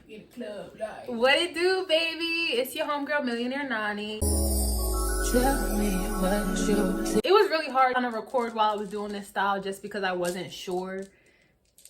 in the club, like. What it do, baby? It's your homegirl, Millionaire Nani. Tell me what you. It was really hard to record while I was doing this style just because I wasn't sure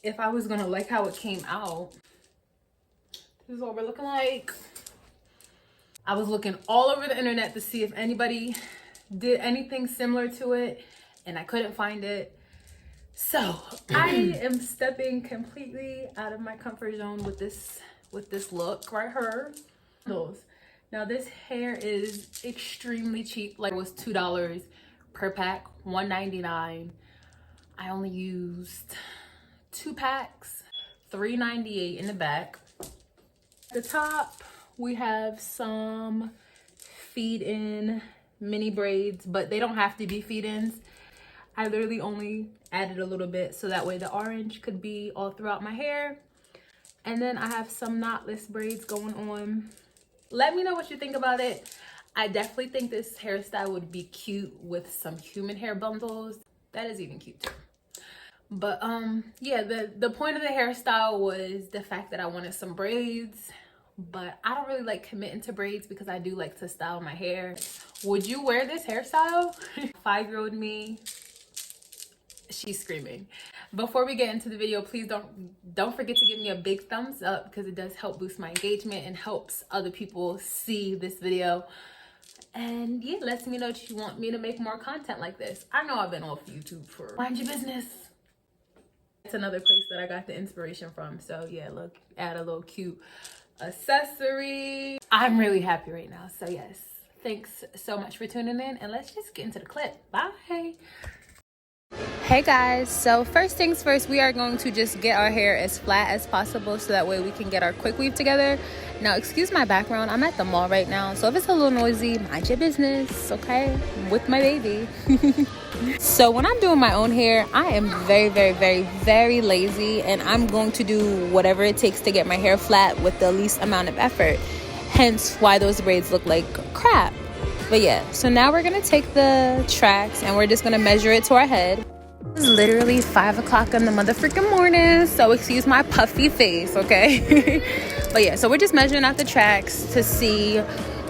if I was gonna like how it came out. This is what we're looking like. I was looking all over the internet to see if anybody did anything similar to it, and I couldn't find it. So I am stepping completely out of my comfort zone with this look right here. Now this hair is extremely cheap. Like, it was $2 per pack, $1.99. I only used 2 packs, $3.98 in the back. At the top we have some feed-in mini braids, but they don't have to be feed-ins. I literally only added a little bit so that way the orange could be all throughout my hair. And then I have some knotless braids going on. Let me know what you think about it. I definitely think this hairstyle would be cute with some human hair bundles. That is even cute too. But yeah, the point of the hairstyle was the fact that I wanted some braids, but I don't really like committing to braids because I do like to style my hair. Would you wear this hairstyle? 5-year-old me, she's screaming. Before we get into the video, please don't forget to give me a big thumbs up because it does help boost my engagement and helps other people see this video. And yeah, let me know if you want me to make more content like this. I know I've been off YouTube for mind your business. It's another place that I got the inspiration from. So yeah, look, add a little cute accessory. I'm really happy right now. So yes, thanks so much for tuning in, and let's just get into the clip. Bye. Hey guys, so first things first, we are going to just get our hair as flat as possible so that way we can get our quick weave together. Now, excuse my background, I'm at the mall right now, so if it's a little noisy, mind your business, okay? I'm with my baby. So when I'm doing my own hair, I am very lazy, and I'm going to do whatever it takes to get my hair flat with the least amount of effort. Hence why those braids look like crap. But yeah, so now we're gonna take the tracks and we're just gonna measure it to our head. It's literally 5 o'clock in the motherfucking morning, so excuse my puffy face, okay? But yeah, so we're just measuring out the tracks to see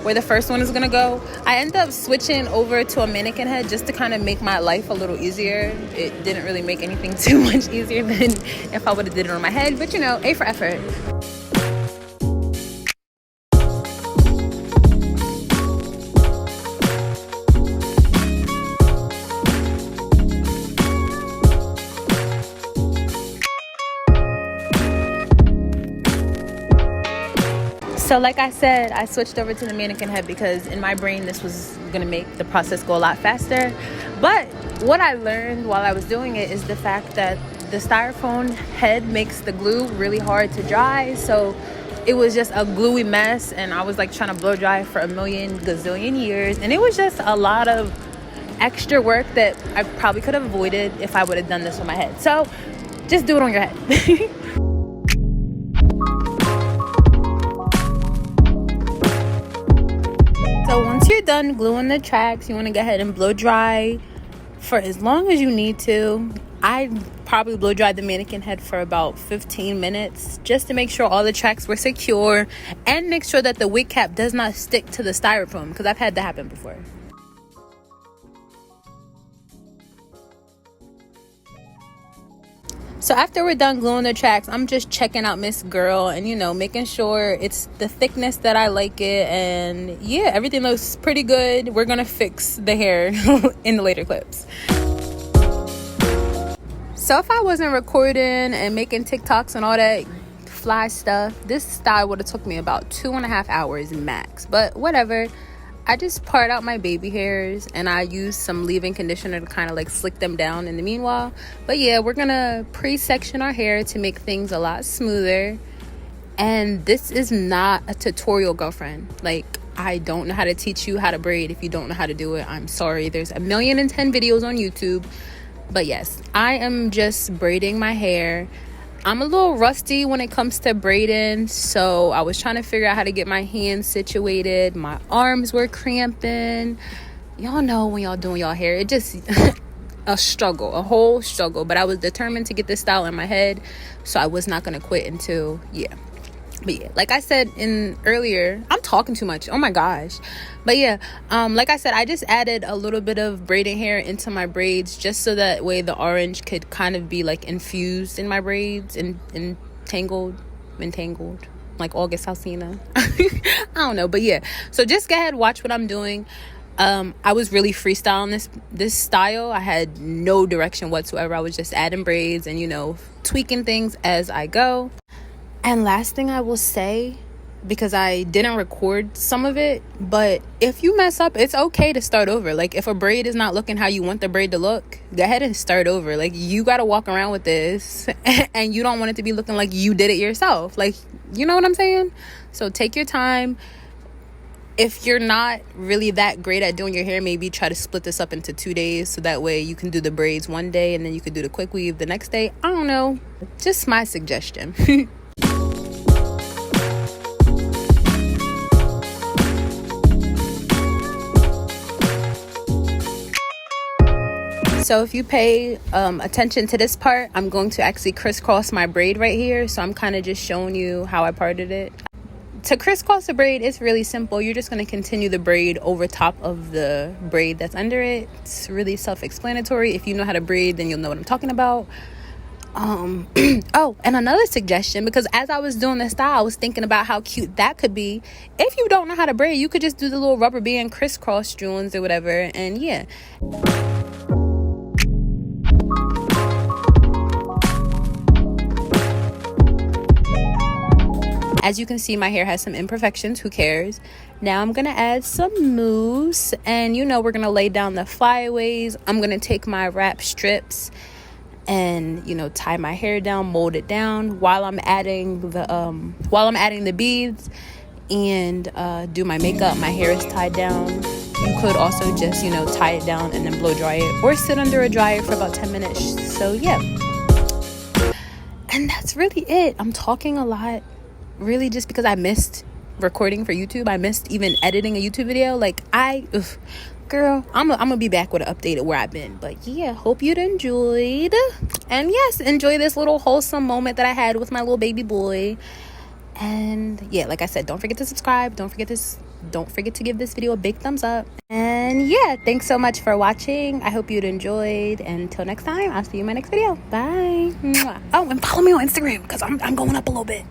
where the first one is gonna go. I ended up switching over to a mannequin head just to kind of make my life a little easier. It didn't really make anything too much easier than if I would have did it on my head, but you know, A for effort. So like I said, I switched over to the mannequin head because in my brain this was gonna make the process go a lot faster. But what I learned while I was doing it is the fact that the styrofoam head makes the glue really hard to dry. So it was just a gluey mess, and I was like trying to blow dry for a million gazillion years, and it was just a lot of extra work that I probably could have avoided if I would have done this with my head. So just do it on your head. So once you're done gluing the tracks, you want to go ahead and blow dry for as long as you need to. I probably blow dried the mannequin head for about 15 minutes just to make sure all the tracks were secure and make sure that the wig cap does not stick to the styrofoam, because I've had that happen before. So after we're done gluing the tracks, I'm just checking out Miss Girl and, you know, making sure it's the thickness that I like it. And yeah, everything looks pretty good. We're going to fix the hair in the later clips. So if I wasn't recording and making TikToks and all that fly stuff, this style would have took me about 2.5 hours max. But whatever. I just part out my baby hairs and I use some leave-in conditioner to kind of like slick them down in the meanwhile. But yeah, we're gonna pre-section our hair to make things a lot smoother. And this is not a tutorial, girlfriend. Like, I don't know how to teach you how to braid if you don't know how to do it. I'm sorry. There's 1,010,000 videos on YouTube. But yes, I am just braiding my hair. I'm a little rusty when it comes to braiding, so I was trying to figure out how to get my hands situated. My arms were cramping. Y'all know when y'all doing y'all hair, it just a struggle, a whole struggle. But I was determined to get this style in my head, so I was not gonna quit until, yeah. But yeah, like I said in earlier, I'm talking too much, oh my gosh. But yeah, like I said, I just added a little bit of braiding hair into my braids, just so that way the orange could kind of be like infused in my braids and entangled like August Alsina. I don't know, but yeah, so just go ahead, watch what I'm doing. I was really freestyling this style. I had no direction whatsoever. I was just adding braids and, you know, tweaking things as I go. And last thing I will say, because I didn't record some of it, but if you mess up, it's okay to start over. Like, if a braid is not looking how you want the braid to look, go ahead and start over. Like, you got to walk around with this and you don't want it to be looking like you did it yourself. Like, you know what I'm saying? So take your time. If you're not really that great at doing your hair, maybe try to split this up into 2 days, so that way you can do the braids one day and then you could do the quick weave the next day. I don't know, just my suggestion. So if you pay attention to this part, I'm going to actually crisscross my braid right here. So I'm kind of just showing you how I parted it. To crisscross a braid, it's really simple. You're just going to continue the braid over top of the braid that's under it. It's really self-explanatory. If you know how to braid, then you'll know what I'm talking about. Oh, and another suggestion, because as I was doing this style, I was thinking about how cute that could be. If you don't know how to braid, you could just do the little rubber band crisscross joints or whatever. And yeah. As you can see, my hair has some imperfections. Who cares? Now I'm going to add some mousse. And, you know, we're going to lay down the flyaways. I'm going to take my wrap strips and, you know, tie my hair down, mold it down while I'm adding the beads and do my makeup. My hair is tied down. You could also just, you know, tie it down and then blow dry it, or sit under a dryer for about 10 minutes. So, yeah. And that's really it. I'm talking a lot. Really, just because I missed recording for YouTube. I missed even editing a YouTube video. Like, girl, I'm gonna be back with an update of where I've been. But yeah, hope you enjoyed. And yes, enjoy this little wholesome moment that I had with my little baby boy. And yeah, like I said, don't forget to subscribe. Don't forget to give this video a big thumbs up. And yeah, thanks so much for watching. I hope you'd enjoyed. And until next time, I'll see you in my next video. Bye. Mwah. Oh, and follow me on Instagram, because I'm going up a little bit.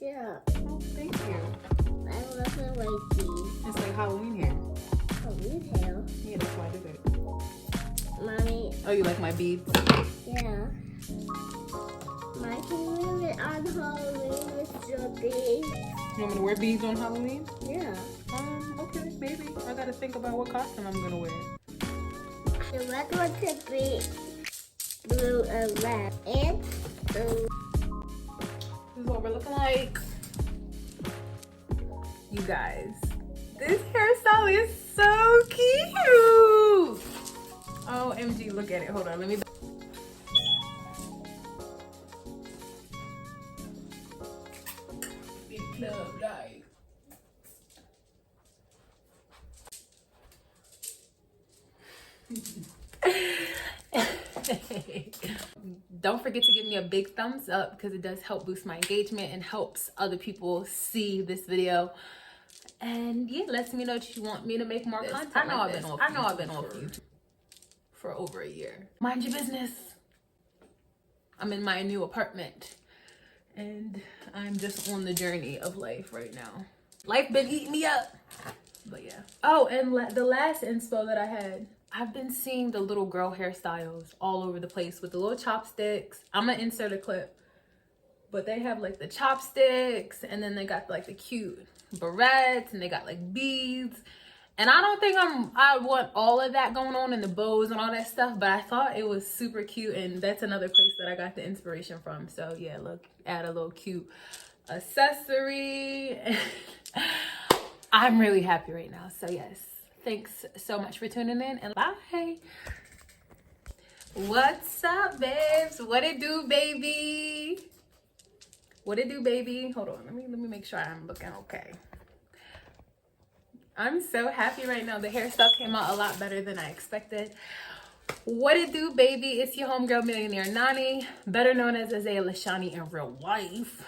Yeah. Oh, thank you. I love the white beads. It's like Halloween hair. Halloween hair. Yeah, that's why I did it. Mommy. Oh, you like my beads? Yeah. Mommy, can you wear it on Halloween with your beads? You want me to wear beads on Halloween? Yeah. Okay, maybe. I gotta think about what costume I'm gonna wear. The red one could be blue and red. And blue. This is what we're looking like. You guys, this hairstyle is so cute. OMG, look at it. Hold on, let me. Big club life. Don't forget to give me a big thumbs up, because it does help boost my engagement and helps other people see this video. And yeah, lets me know that you want me to make more content. I know I've been off YouTube for over a year. Mind your business. I'm in my new apartment and I'm just on the journey of life right now. Life been eating me up. But yeah. Oh, and the last inspo that I had, I've been seeing the little girl hairstyles all over the place with the little chopsticks. I'm gonna insert a clip, but they have like the chopsticks, and then they got like the cute barrettes, and they got like beads. And I don't think I want all of that going on in the bows and all that stuff, but I thought it was super cute, and that's another place that I got the inspiration from. So yeah, look, add a little cute accessory. I'm really happy right now. So yes, thanks so much for tuning in, and bye. What's up, babes? What it do, baby? What it do, baby? Hold on, let me make sure I'm looking okay. I'm so happy right now. The hairstyle came out a lot better than I expected. What it do, baby? It's your homegirl millionaire Nani, better known as Azalea Lashani in real life.